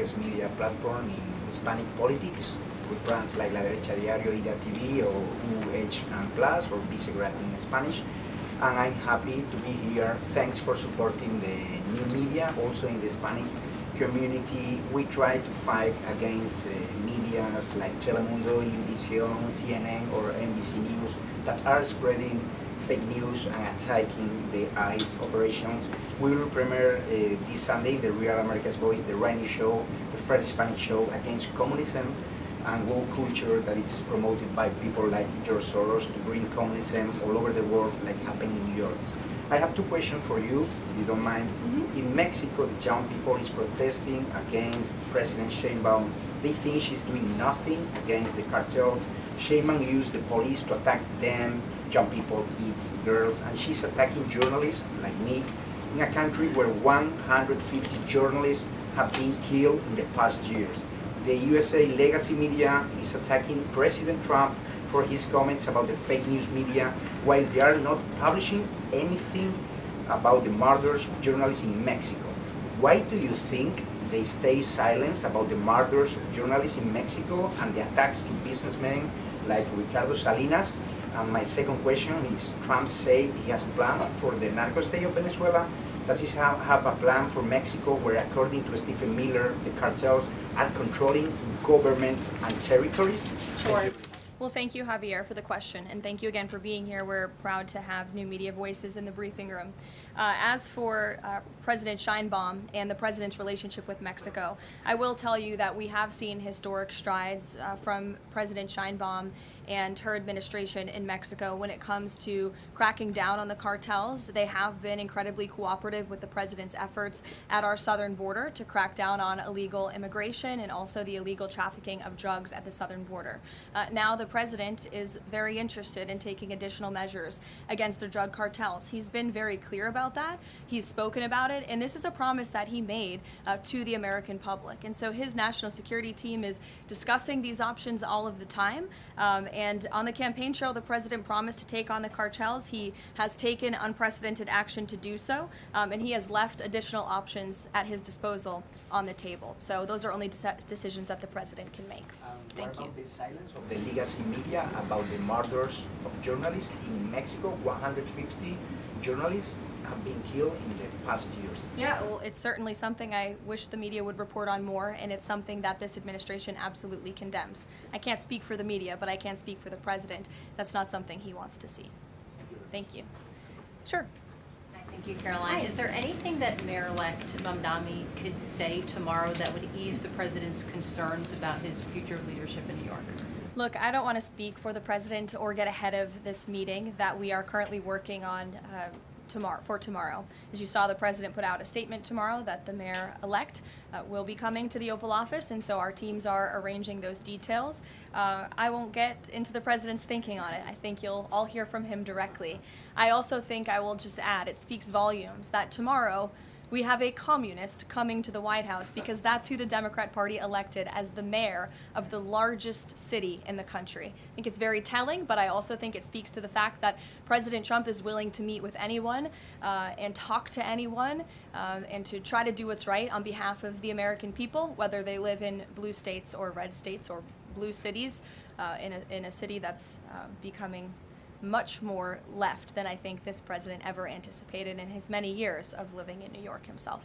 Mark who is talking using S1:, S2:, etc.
S1: biggest media platform in Hispanic politics, with brands like La Derecha Diario, Ida TV, or UH or Vicegrad in Spanish. And I'm happy to be here. Thanks for supporting the new media, also in the Hispanic community. We try to fight against medias like Telemundo, Univision, CNN, or NBC News that are spreading fake news and attacking the ICE operations. We will premiere this Sunday the Real America's Voice, the right news show, the first Hispanic show against communism and woke culture that is promoted by people like George Soros to bring communism all over the world, like happened in New York. I have two questions for you, if you don't mind. In Mexico, the young people is protesting against President Sheinbaum. They think she's doing nothing against the cartels. Sheinbaum used the police to attack them, young people, kids, girls, and she's attacking journalists like me in a country where 150 journalists have been killed in the past years. The USA legacy media is attacking President Trump for his comments about the fake news media, while they are not publishing anything about the murders of journalists in Mexico. Why do you think they stay silent about the murders of journalists in Mexico and the attacks to businessmen like Ricardo Salinas? And my second question is, Trump said he has a plan for the narco state of Venezuela. Does he have a plan for Mexico where, according to Stephen Miller, the cartels are controlling governments and territories?
S2: Sure. Well, thank you, Javier, for the question, and thank you again for being here. We're proud to have new media voices in the briefing room. As for President Sheinbaum and the president's relationship with Mexico, I will tell you that we have seen historic strides from President Sheinbaum and her administration in Mexico when it comes to cracking down on the cartels. They have been incredibly cooperative with the president's efforts at our southern border to crack down on illegal immigration and also the illegal trafficking of drugs at the southern border. Now the president is very interested in taking additional measures against the drug cartels. He's been very clear about that. He's spoken about it, and this is a promise that he made to the American public. And so his national security team is discussing these options all of the time. And on the campaign trail, the president promised to take on the cartels. He has taken unprecedented action to do so, and he has left additional options at his disposal on the table. So those are only decisions that the president can make. Thank you.
S1: What about the silence of the legacy media about the murders of journalists in Mexico? 150 journalists have been killed in the past years.
S2: Yeah, well, it's certainly something I wish the media would report on more, and it's something that this administration absolutely condemns. I can't speak for the media, but I can speak for the president. That's not something he wants to see. Thank you. Sure.
S3: Thank you, Caroline. Is there anything that Mayor-elect Mamdani could say tomorrow that would ease the president's concerns about his future leadership in New York?
S2: Look, I don't want to speak for the president or get ahead of this meeting that we are currently working on tomorrow. As you saw, the president put out a statement tomorrow that the mayor-elect will be coming to the Oval Office, and so our teams are arranging those details. I won't get into the president's thinking on it. I think you'll all hear from him directly. I also think I will just add, it speaks volumes that tomorrow we have a communist coming to the White House, because that's who the Democrat Party elected as the mayor of the largest city in the country. I think it's very telling, but I also think it speaks to the fact that President Trump is willing to meet with anyone and talk to anyone and to try to do what's right on behalf of the American people, whether they live in blue states or red states or blue cities, in a city that's becoming much more left than I think this president ever anticipated in his many years of living in New York himself.